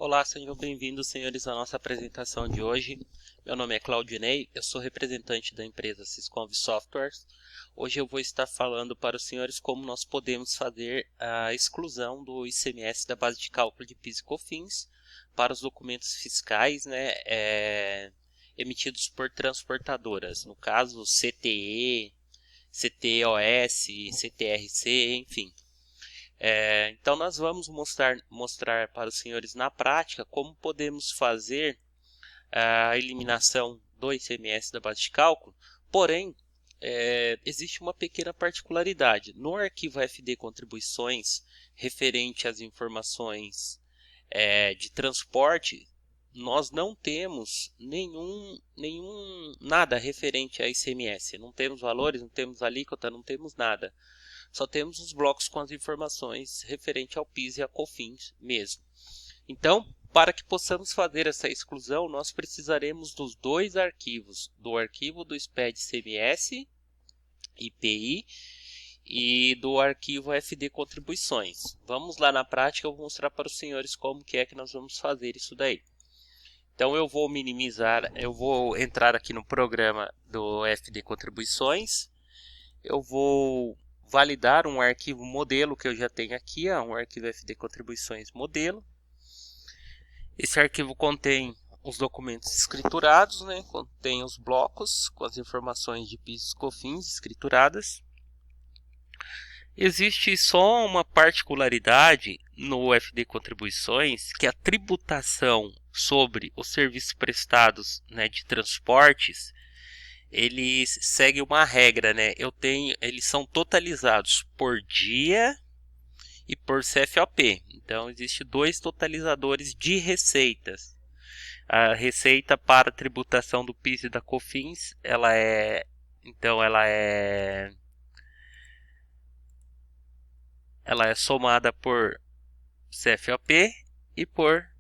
Olá, sejam bem-vindos, senhores, à nossa apresentação de hoje. Meu nome é Claudinei, eu sou representante da empresa Sysconv Softwares. Hoje eu vou estar falando para os senhores como nós podemos fazer a exclusão do ICMS da base de cálculo de PIS e COFINS para os documentos fiscais, emitidos por transportadoras, no caso CTE, CTOS, CTRC, enfim. Então nós vamos mostrar para os senhores na prática como podemos fazer a eliminação do ICMS da base de cálculo, porém existe uma pequena particularidade. No arquivo FD Contribuições referente às informações de transporte, nós não temos nada referente a ICMS, não temos valores, não temos alíquota, não temos nada. Só temos os blocos com as informações referente ao PIS e a COFINS mesmo. Então, para que possamos fazer essa exclusão, nós precisaremos dos dois arquivos, do arquivo do SPED CMS, IPI, e do arquivo FD Contribuições. Vamos lá na prática, eu vou mostrar para os senhores como que nós vamos fazer isso daí. Então eu vou eu vou entrar aqui no programa do FD Contribuições, eu vou validar um arquivo modelo que eu já tenho aqui, um arquivo FD Contribuições modelo. Esse arquivo contém os documentos escriturados, contém os blocos com as informações de PIS e COFINS escrituradas. Existe só uma particularidade no FD Contribuições, que a tributação sobre os serviços prestados de transportes, eles seguem uma regra, eles são totalizados por dia e por CFOP. Então existe dois totalizadores de receitas. A receita para a tributação do PIS e da COFINS, ela é somada por CFOP e por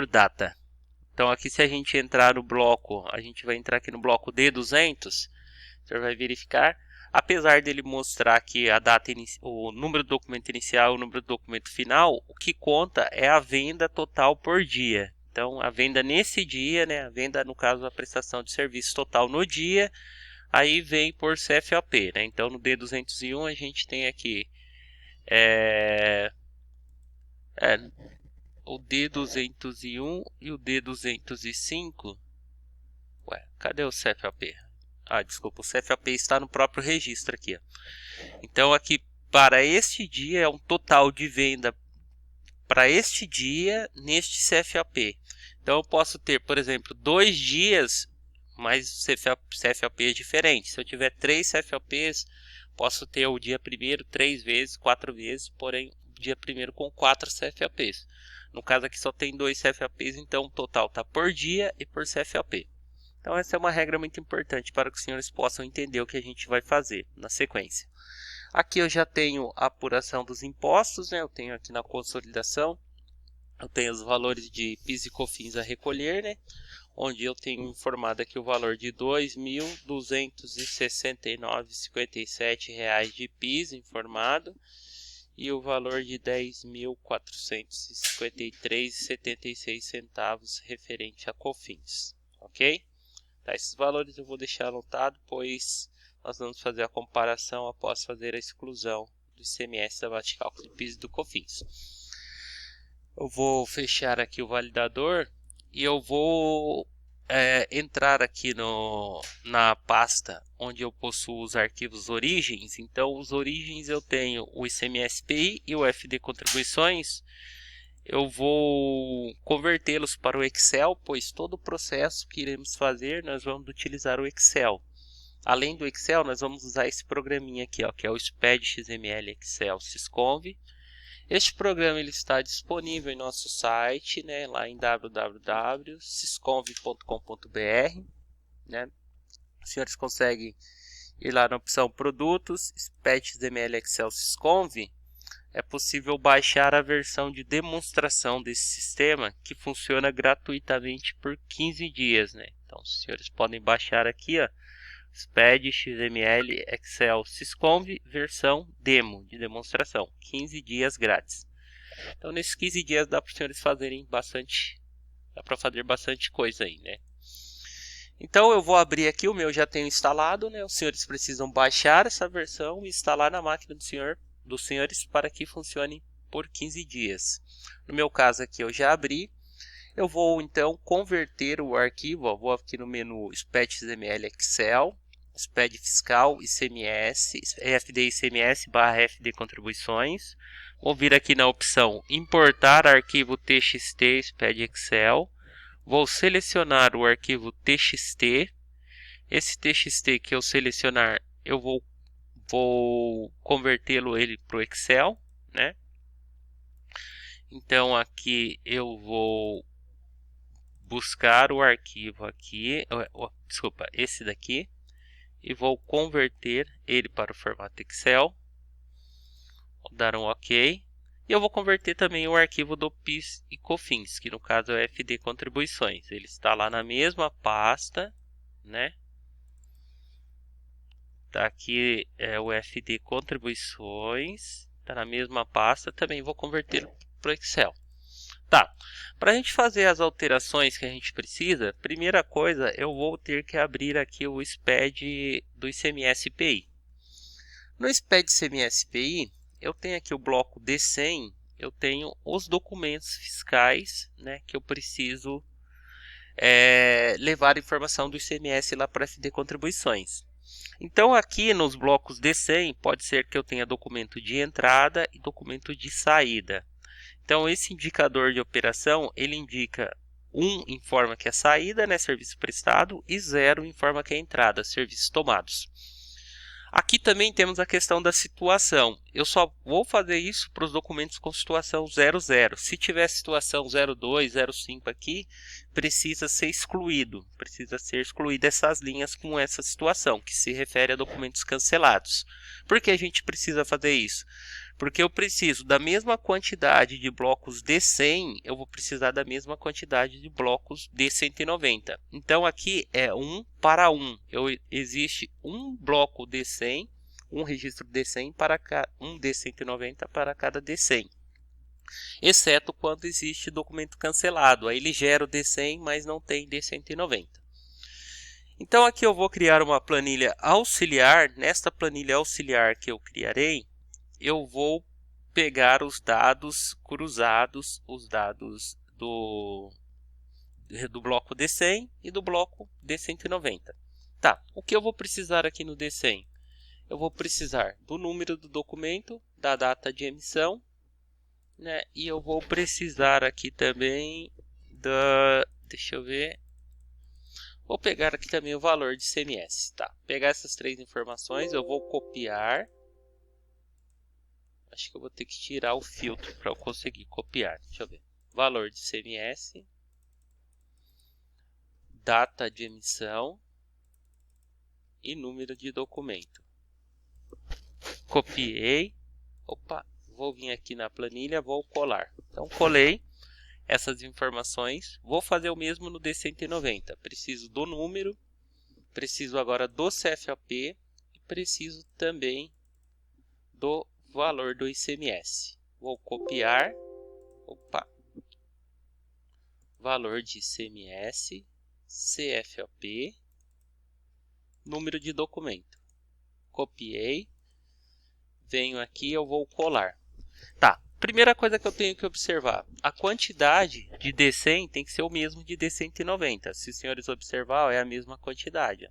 data. Então aqui, se a gente entrar no bloco, a gente vai entrar aqui no bloco D200, você vai verificar, apesar dele mostrar aqui a data, o número do documento inicial e o número do documento final, o que conta é a venda total por dia. Então a venda nesse dia, a venda no caso da prestação de serviço total no dia, aí vem por CFOP. Então no D201 a gente tem aqui o D201 e o D205. Ué, cadê o CFOP? Desculpa, o CFOP está no próprio registro aqui. Então aqui para este dia é um total de venda para este dia neste CFOP. Então eu posso ter, por exemplo, 2 dias, mas CFOP é diferente. Se eu tiver 3 CFOPs, posso ter o dia primeiro 3 vezes, 4 vezes, porém o dia primeiro com 4 CFOPs. No caso aqui só tem 2 CFOPs, então o total está por dia e por CFOP. Então essa é uma regra muito importante para que os senhores possam entender o que a gente vai fazer na sequência. Aqui eu já tenho a apuração dos impostos, eu tenho aqui na consolidação, eu tenho os valores de PIS e COFINS a recolher, onde eu tenho informado aqui o valor de R$ 2.269,57 de PIS informado e o valor de R$ 10.453,76 referente a COFINS, ok? Tá, esses valores eu vou deixar anotado, pois nós vamos fazer a comparação após fazer a exclusão do ICMS da base de cálculo de PIS e do COFINS. Eu vou fechar aqui o validador e eu vou entrar aqui na pasta onde eu possuo os arquivos origens. Então os origens eu tenho o ICMS-PI e o FD Contribuições. Eu vou convertê-los para o Excel, pois todo o processo que iremos fazer nós vamos utilizar o Excel. Além do Excel, nós vamos usar esse programinha aqui, que é o SPED XML Excel Sysconv. Este programa ele está disponível em nosso site, lá em www.sysconv.com.br. Os senhores conseguem ir lá na opção Produtos, SPED XML Excel Sysconv. É possível baixar a versão de demonstração desse sistema, que funciona gratuitamente por 15 dias. Então, os senhores podem baixar aqui, SPED XML Excel Sysconv versão demo de demonstração, 15 dias grátis. Então nesses 15 dias dá para os senhores fazerem bastante, dá para fazer bastante coisa aí, né? Então eu vou abrir aqui, o meu já tenho instalado, né? Os senhores precisam baixar essa versão e instalar na máquina dos senhores para que funcione por 15 dias. No meu caso aqui eu já abri. Eu vou então converter o arquivo, ó, vou aqui no menu SPED XML Excel, SPED Fiscal ICMS, FD ICMS / FD Contribuições. Vou vir aqui na opção Importar arquivo TXT SPED Excel. Vou selecionar o arquivo TXT. Esse TXT que eu selecionar, eu vou convertê-lo para o Excel, né? Então aqui eu vou buscar o arquivo aqui, desculpa, esse daqui, e vou converter ele para o formato Excel. Vou dar um OK. E eu vou converter também o arquivo do PIS e COFINS, que no caso é o FD Contribuições. Ele está lá na mesma pasta, né? Tá aqui o FD Contribuições, está na mesma pasta. Também vou converter para o Excel. Tá, para a gente fazer as alterações que a gente precisa, primeira coisa, eu vou ter que abrir aqui o SPED do ICMS PI. No SPED ICMS PI, eu tenho aqui o bloco D100, eu tenho os documentos fiscais, né, que eu preciso levar a informação do ICMS lá para FD Contribuições. Então aqui nos blocos D100, pode ser que eu tenha documento de entrada e documento de saída. Então esse indicador de operação, ele indica 1 informa que é saída, né, serviço prestado, e 0 informa que é entrada, serviços tomados. Aqui também temos a questão da situação. Eu só vou fazer isso para os documentos com situação 00. Se tiver situação 02, 05 aqui, precisa ser excluído. Precisa ser excluída essas linhas com essa situação, que se refere a documentos cancelados. Por que a gente precisa fazer isso? Porque eu preciso da mesma quantidade de blocos D100, eu vou precisar da mesma quantidade de blocos D190. Então aqui é 1 para 1. Existe um bloco D100, um registro D100 para um D190 para cada D100. Exceto quando existe documento cancelado. Aí ele gera o D100, mas não tem D190. Então aqui eu vou criar uma planilha auxiliar. Nesta planilha auxiliar que eu criarei, eu vou pegar os dados cruzados, os dados do bloco D100 e do bloco D190. Tá, o que eu vou precisar aqui no D100? Eu vou precisar do número do documento, da data de emissão, né? E eu vou precisar aqui também deixa eu ver. Vou pegar aqui também o valor de ICMS, tá? Pegar essas 3 informações, eu vou copiar. Acho que eu vou ter que tirar o filtro para eu conseguir copiar. Deixa eu ver. Valor de ICMS. Data de emissão. E número de documento. Copiei. Opa, vou vir aqui na planilha, vou colar. Então, colei essas informações. Vou fazer o mesmo no D190. Preciso do número. Preciso agora do CFAP. E preciso também do valor do ICMS. Vou copiar. Opa. Valor de ICMS, CFAP, número de documento. Copiei. Venho aqui, eu vou colar. Tá. Primeira coisa que eu tenho que observar. A quantidade de D100 tem que ser o mesmo de D190. Se os senhores observar, é a mesma quantidade.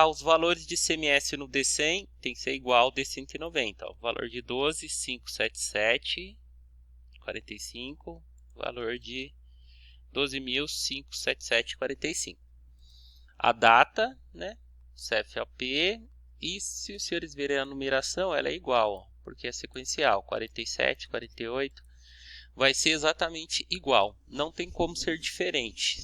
Os valores de ICMS no D100 tem que ser igual ao D190. O valor de 12.577,45. Valor de 12.577,45. A data, né? CFAP. E se os senhores verem a numeração, ela é igual, porque é sequencial. 47, 48. Vai ser exatamente igual. Não tem como ser diferente.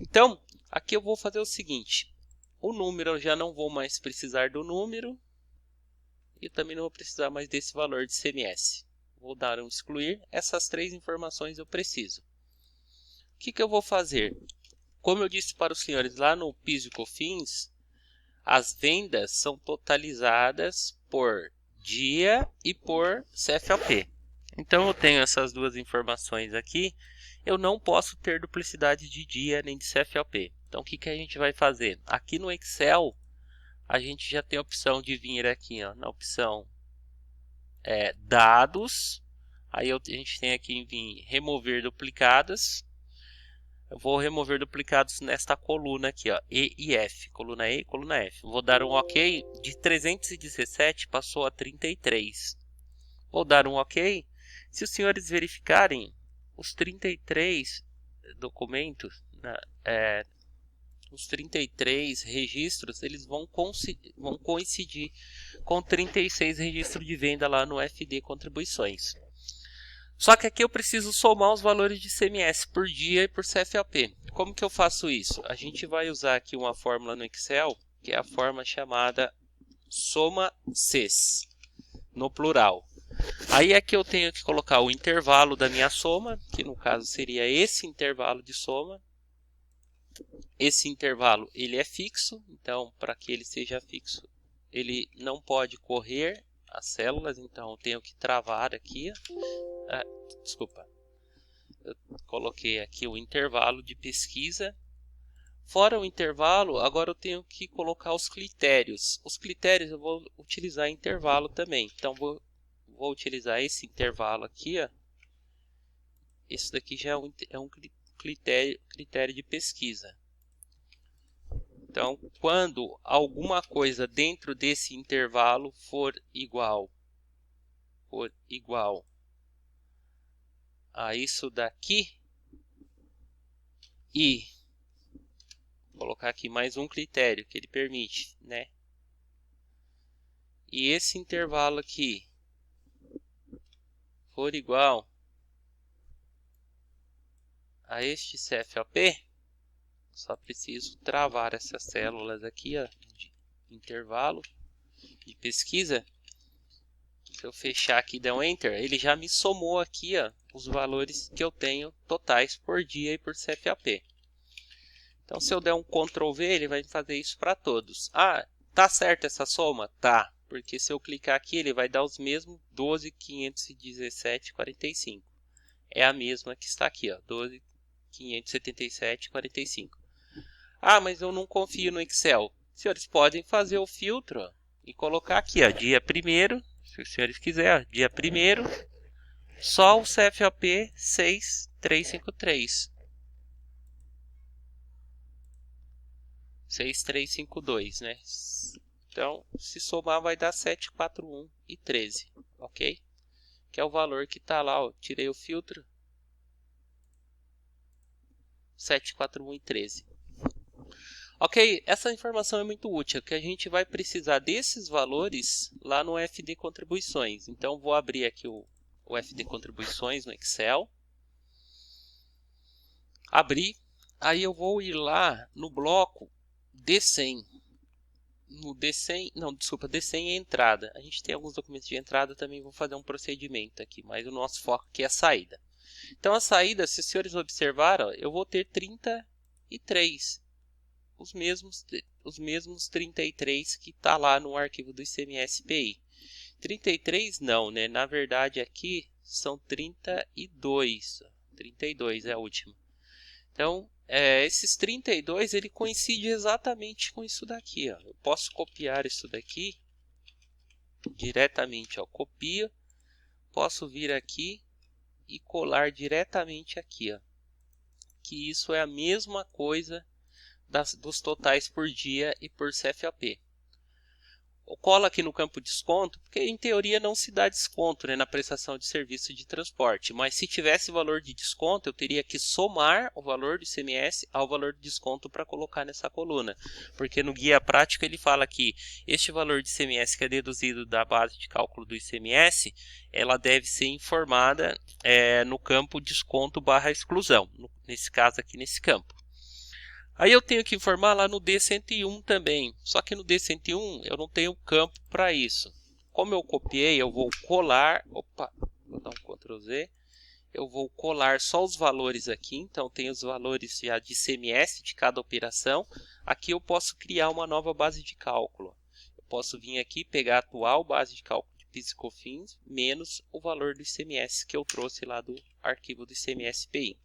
Então, aqui eu vou fazer o seguinte. O número eu já não vou mais precisar do número. E também não vou precisar mais desse valor de ICMS. Vou dar um excluir. Essas 3 informações eu preciso. O que eu vou fazer? Como eu disse para os senhores lá no PIS e COFINS, as vendas são totalizadas por dia e por CFOP. Então eu tenho essas duas informações aqui. Eu não posso ter duplicidade de dia nem de CFOP. Então o que a gente vai fazer? Aqui no Excel a gente já tem a opção de vir aqui, ó, na opção dados. Aí a gente tem aqui em vir remover duplicadas. Eu vou remover duplicados nesta coluna aqui, ó, E e F, coluna E e coluna F. Vou dar um OK, de 317 passou a 33. Vou dar um OK. Se os senhores verificarem, os 33 documentos, os 33 registros, eles vão coincidir com 36 registros de venda lá no FD Contribuições. Só que aqui eu preciso somar os valores de ICMS por dia e por CFOP. Como que eu faço isso? A gente vai usar aqui uma fórmula no Excel, que é a fórmula chamada soma CES, no plural. Aí aqui eu tenho que colocar o intervalo da minha soma, que no caso seria esse intervalo de soma. Esse intervalo ele é fixo, então para que ele seja fixo, ele não pode correr as células, então eu tenho que travar aqui. Desculpa, eu coloquei aqui o intervalo de pesquisa. Fora o intervalo, agora eu tenho que colocar os critérios. Os critérios eu vou utilizar intervalo também. Então vou utilizar esse intervalo aqui. Ó. Esse daqui já é um critério de pesquisa. Então, quando alguma coisa dentro desse intervalo for igual a isso daqui, e vou colocar aqui mais um critério que ele permite, né? E esse intervalo aqui for igual a este CFOP, só preciso travar essas células aqui, ó, de intervalo de pesquisa. Se eu fechar aqui e der um Enter, ele já me somou aqui, ó, os valores que eu tenho totais por dia e por CFOP. Então, se eu der um Ctrl V, ele vai fazer isso para todos. Ah, tá certo essa soma? Tá, porque se eu clicar aqui, ele vai dar os mesmos 12.517,45. É a mesma que está aqui, ó, 12.577,45. Ah, mas eu não confio no Excel. Os senhores podem fazer o filtro, ó, e colocar aqui, ó, dia 1º, se os senhores quiserem, dia 1º, só o CFOP 6353. 6352, né? Então, se somar vai dar 741 e 13, ok? Que é o valor que está lá, ó. Tirei o filtro. 741 e 13. Ok, essa informação é muito útil, que a gente vai precisar desses valores lá no FD Contribuições. Então, vou abrir aqui o FD Contribuições no Excel. Abri, aí eu vou ir lá no bloco D100. No D100, não, desculpa, D100 é entrada. A gente tem alguns documentos de entrada, também vou fazer um procedimento aqui, mas o nosso foco aqui é a saída. Então, a saída, se os senhores observaram, eu vou ter 33. Os mesmos 33 que está lá no arquivo do ICMS-PI. 33 não, né? Na verdade aqui são 32. 32 é a última. Então, esses 32 ele coincide exatamente com isso daqui. Ó. Eu posso copiar isso daqui diretamente. Ó. Copio, posso vir aqui e colar diretamente aqui. Ó. Que isso é a mesma coisa dos totais por dia e por CFOP. Eu colo aqui no campo desconto, porque em teoria não se dá desconto, né, na prestação de serviço de transporte, mas se tivesse valor de desconto, eu teria que somar o valor do ICMS ao valor de desconto para colocar nessa coluna, porque no guia prático ele fala que este valor de ICMS que é deduzido da base de cálculo do ICMS, ela deve ser informada no campo desconto / exclusão, nesse caso aqui nesse campo. Aí eu tenho que informar lá no D101 também, só que no D101 eu não tenho campo para isso. Como eu copiei, eu vou colar, vou dar um Ctrl Z, eu vou colar só os valores aqui, então tem os valores já de ICMS de cada operação. Aqui eu posso criar uma nova base de cálculo. Eu posso vir aqui, pegar a atual base de cálculo de PIS e COFINS menos o valor do ICMS que eu trouxe lá do arquivo do ICMS-PI.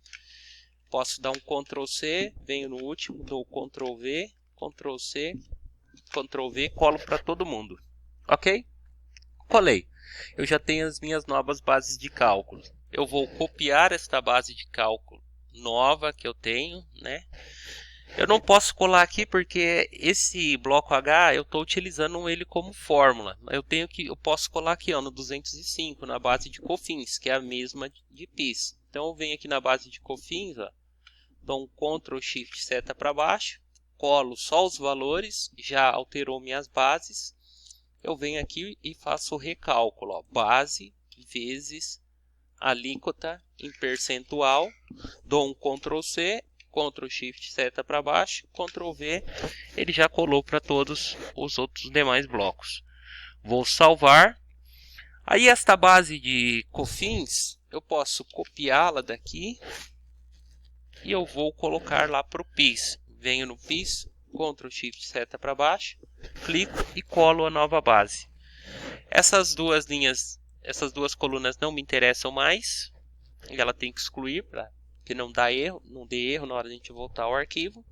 Posso dar um Ctrl C, venho no último, dou Ctrl V, Ctrl C, Ctrl V, colo para todo mundo. Ok? Colei. Eu já tenho as minhas novas bases de cálculo. Eu vou copiar esta base de cálculo nova que eu tenho, né? Eu não posso colar aqui porque esse bloco H eu estou utilizando ele como fórmula. Eu posso colar aqui, ó, no 205, na base de COFINS, que é a mesma de PIS. Então eu venho aqui na base de COFINS, ó, dou um Ctrl Shift seta para baixo, colo só os valores, já alterou minhas bases. Eu venho aqui e faço o recálculo, ó, base vezes alíquota em percentual, dou um Ctrl C, Ctrl Shift seta para baixo, Ctrl V, ele já colou para todos os outros demais blocos. Vou salvar. Aí esta base de COFINS, eu posso copiá-la daqui e eu vou colocar lá para o PIS. Venho no PIS, Ctrl Shift seta para baixo, clico e colo a nova base. Essas duas linhas, essas duas colunas não me interessam mais. Ela tem que excluir para que não dê erro na hora de a gente voltar ao arquivo.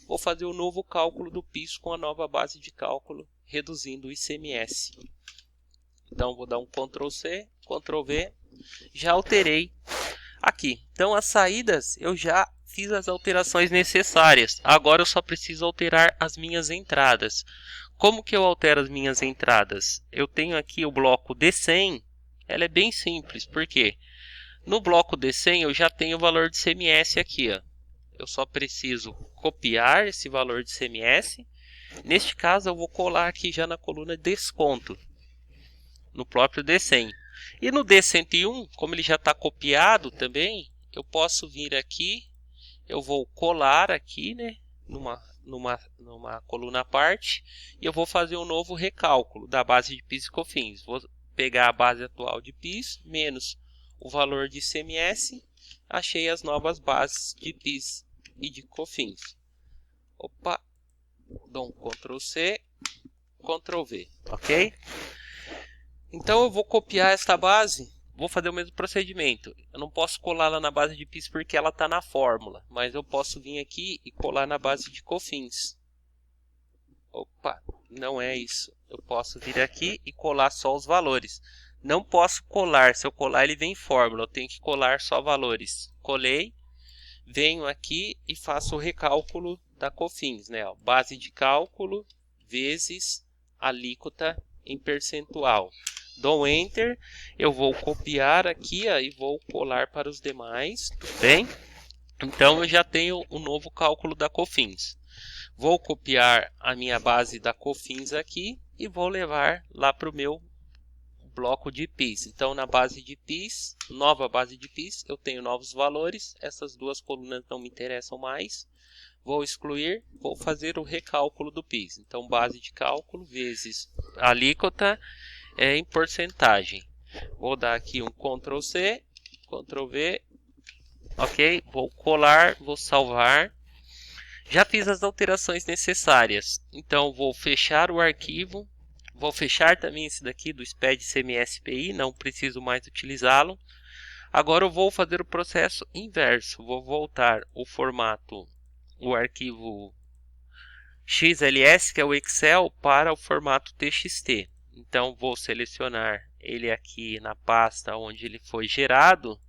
Vou fazer o novo cálculo do PIS com a nova base de cálculo, reduzindo o ICMS. Então vou dar um Ctrl C, Ctrl V, já alterei aqui. Então as saídas eu já fiz as alterações necessárias. Agora eu só preciso alterar as minhas entradas. Como que eu altero as minhas entradas? Eu tenho aqui o bloco D100, ela é bem simples, porque no bloco D100 eu já tenho o valor de ICMS aqui, ó. Eu só preciso copiar esse valor de ICMS. Neste caso eu vou colar aqui já na coluna desconto, no próprio D100. E no D101, como ele já está copiado também, eu posso vir aqui, eu vou colar aqui, né, numa coluna à parte, e eu vou fazer um novo recálculo da base de PIS e COFINS. Vou pegar a base atual de PIS menos o valor de ICMS, achei as novas bases de PIS e de COFINS. Opa, dou um Ctrl C, Ctrl V, ok? Então eu vou copiar esta base, vou fazer o mesmo procedimento. Eu não posso colar lá na base de PIS porque ela está na fórmula, mas eu posso vir aqui e colar na base de COFINS. Opa, não é isso. Eu posso vir aqui e colar só os valores. Não posso colar, se eu colar ele vem em fórmula, eu tenho que colar só valores. Colei, venho aqui e faço o recálculo da COFINS, né? Ó, base de cálculo vezes alíquota em percentual. Dou Enter, eu vou copiar aqui ó, e vou colar para os demais, tudo bem? Então eu já tenho o novo cálculo da COFINS. Vou copiar a minha base da COFINS aqui e vou levar lá para o meu bloco de PIS. Então na base de PIS, nova base de PIS, eu tenho novos valores, essas duas colunas não me interessam mais. Vou excluir, vou fazer o recálculo do PIS. Então base de cálculo vezes alíquota em porcentagem. Vou dar aqui um Ctrl C, Ctrl V, ok? Vou colar, vou salvar. Já fiz as alterações necessárias. Então vou fechar o arquivo. Vou fechar também esse daqui do SPED CMS-PI, não preciso mais utilizá-lo. Agora eu vou fazer o processo inverso. Vou voltar o formato, o arquivo XLS, que é o Excel, para o formato TXT. Então vou selecionar ele aqui na pasta onde ele foi gerado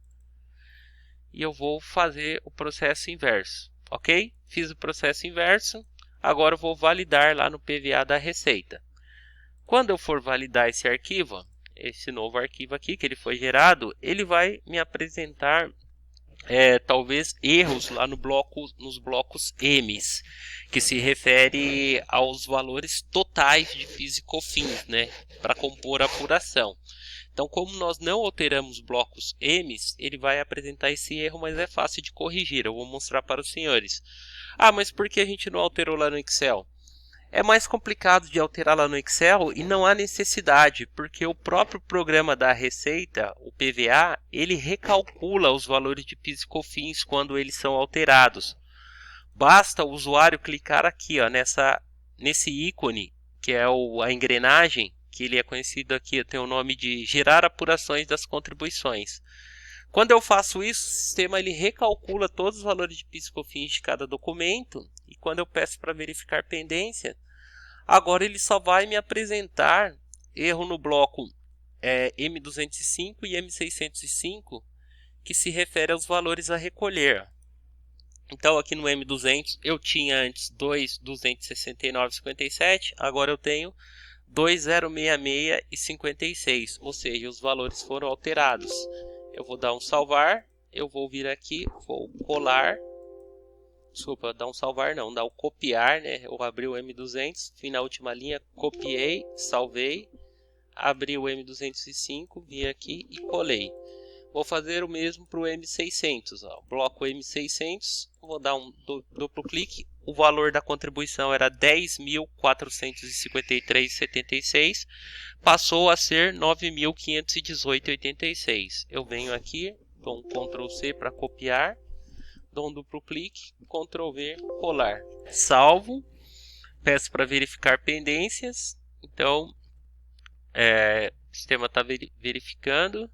e eu vou fazer o processo inverso, ok? Fiz o processo inverso, agora eu vou validar lá no PVA da Receita. Quando eu for validar esse arquivo, esse novo arquivo aqui que ele foi gerado, ele vai me apresentar talvez erros lá nos blocos M's, que se refere aos valores totais de PIS e COFINS, né, para compor a apuração. Então, como nós não alteramos blocos M's, ele vai apresentar esse erro, mas é fácil de corrigir. Eu vou mostrar para os senhores. Ah, mas por que a gente não alterou lá no Excel? É mais complicado de alterar lá no Excel e não há necessidade, porque o próprio programa da Receita, o PVA, ele recalcula os valores de PIS e COFINS quando eles são alterados. Basta o usuário clicar aqui ó, nesse ícone, que é a engrenagem, que ele é conhecido aqui, tem o nome de gerar apurações das contribuições. Quando eu faço isso, o sistema ele recalcula todos os valores de PIS e COFINS de cada documento, e quando eu peço para verificar pendência, agora ele só vai me apresentar erro no bloco M205 e M605, que se refere aos valores a recolher. Então aqui no M200 eu tinha antes 2.269,57, agora eu tenho 2.066,56, ou seja, os valores foram alterados. Eu vou dar um salvar, eu vou vir aqui, vou colar, desculpa, dar um salvar não, dar o copiar, né? Eu abri o M200, fui na última linha, copiei, salvei, abri o M205, vim aqui e colei. Vou fazer o mesmo para o M600, ó. Bloco M600, vou dar um duplo clique, o valor da contribuição era 10.453,76, passou a ser 9.518,86. Eu venho aqui, dou um Ctrl C para copiar, dou um duplo clique, Ctrl V, colar. Salvo, peço para verificar pendências, então o sistema está verificando.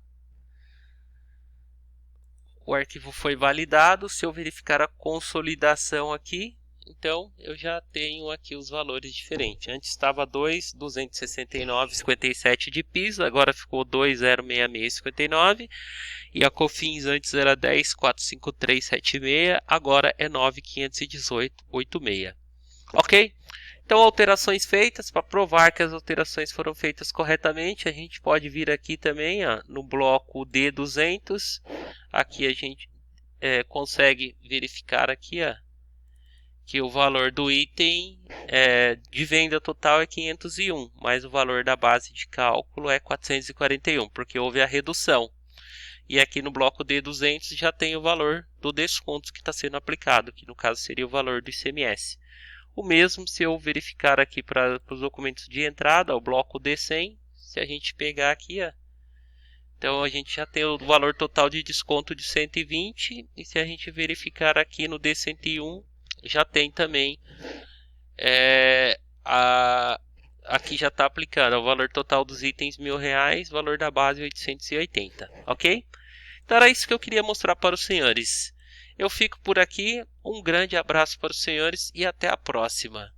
O arquivo foi validado. Se eu verificar a consolidação aqui, então eu já tenho aqui os valores diferentes. Antes estava 2.269,57 de PIS, agora ficou 2.066,59. E a COFINS antes era 10.453,76, agora é 9.518,86. Ok? Então, alterações feitas. Para provar que as alterações foram feitas corretamente, a gente pode vir aqui também no bloco D200. Aqui a gente consegue verificar aqui que o valor do item de venda total é 501, mas o valor da base de cálculo é 441, porque houve a redução. E aqui no bloco D200 já tem o valor do desconto que está sendo aplicado, que no caso seria o valor do ICMS. O mesmo se eu verificar aqui para os documentos de entrada, o bloco D100, se a gente pegar aqui, então a gente já tem o valor total de desconto de 120, e se a gente verificar aqui no D101, já tem também, aqui já está aplicado o valor total dos itens R$1.000, valor da base 880, ok? Então era isso que eu queria mostrar para os senhores. Eu fico por aqui, um grande abraço para os senhores e até a próxima.